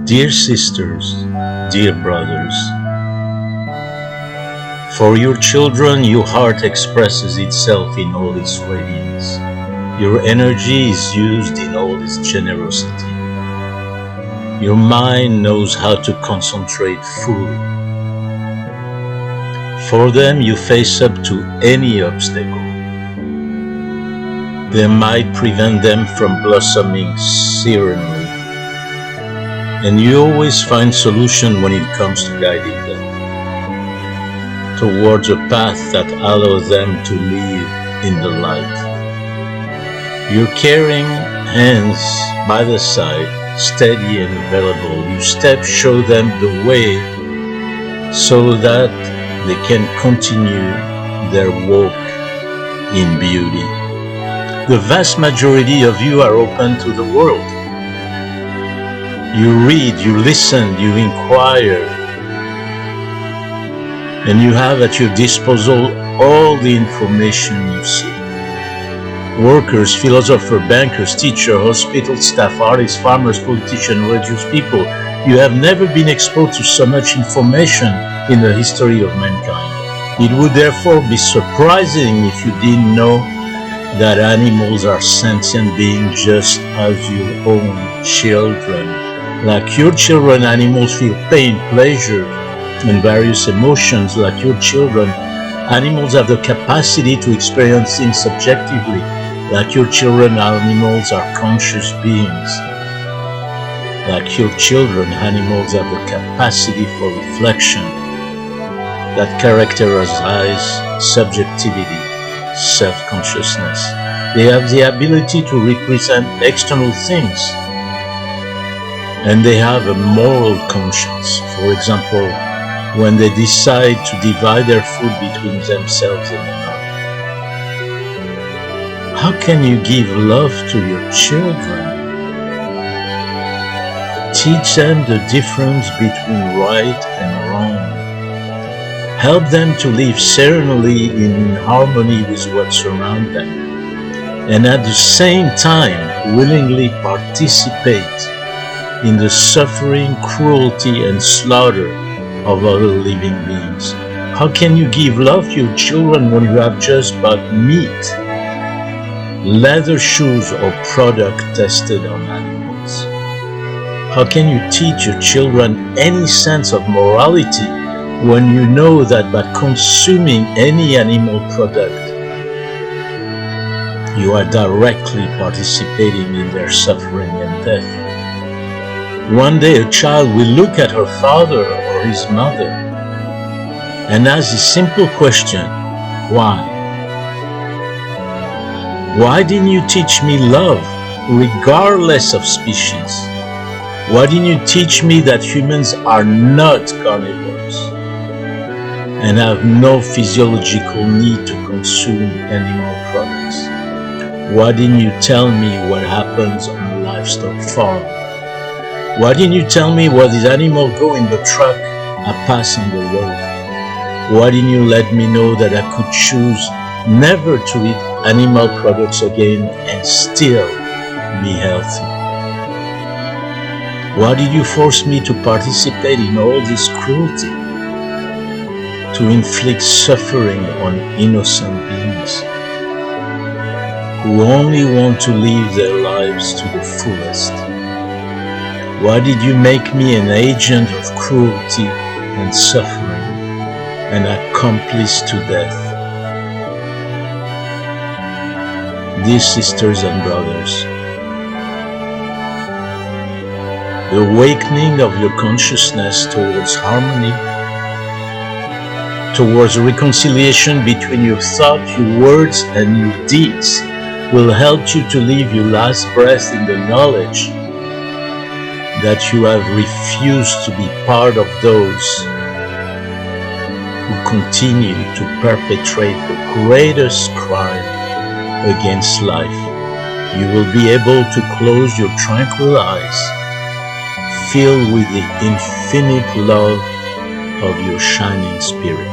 Dear sisters, dear brothers, for your children your heart expresses itself in all its radiance. Your energy is used in all its generosity. Your mind knows how to concentrate fully. For them you face up to any obstacle that might prevent them from blossoming serenely. And you always find solution when it comes to guiding them towards a path that allows them to live in the light. Your caring hands by the side, steady and available, you show them the way so that they can continue their walk in beauty. The vast majority of you are open to the world. You read, you listen, you inquire, and you have at your disposal all the information you seek. Workers, philosophers, bankers, teachers, hospital staff, artists, farmers, politicians, religious people, you have never been exposed to so much information in the history of mankind. It would therefore be surprising if you didn't know that animals are sentient beings just as your own children. Like your children, animals feel pain, pleasure, and various emotions. Like your children, animals have the capacity to experience things subjectively. Like your children, animals are conscious beings. Like your children, animals have the capacity for reflection that characterizes subjectivity, self-consciousness. They have the ability to represent external things, and they have a moral conscience. For example, when they decide to divide their food between themselves and another. How can you give love to your children? Teach them the difference between right and wrong. Help them to live serenely in harmony with what surrounds them, and at the same time willingly participate in the suffering, cruelty, and slaughter of other living beings. How can you give love to your children when you have just bought meat, leather shoes, or product tested on animals? How can you teach your children any sense of morality when you know that by consuming any animal product, you are directly participating in their suffering and death? One day a child will look at her father or his mother and ask a simple question: why? Why didn't you teach me love regardless of species? Why didn't you teach me that humans are not carnivores and have no physiological need to consume animal products? Why didn't you tell me what happens on a livestock farm? Why didn't you tell me where these animals go in the truck I pass on the road? Why didn't you let me know that I could choose never to eat animal products again and still be healthy? Why did you force me to participate in all this cruelty, to inflict suffering on innocent beings who only want to live their lives to the fullest? Why did you make me an agent of cruelty and suffering, an accomplice to death? Dear sisters and brothers, the awakening of your consciousness towards harmony, towards reconciliation between your thought, your words, and your deeds will help you to live your last breath in the knowledge that you have refused to be part of those who continue to perpetrate the greatest crime against life. You will be able to close your tranquil eyes, filled with the infinite love of your shining spirit.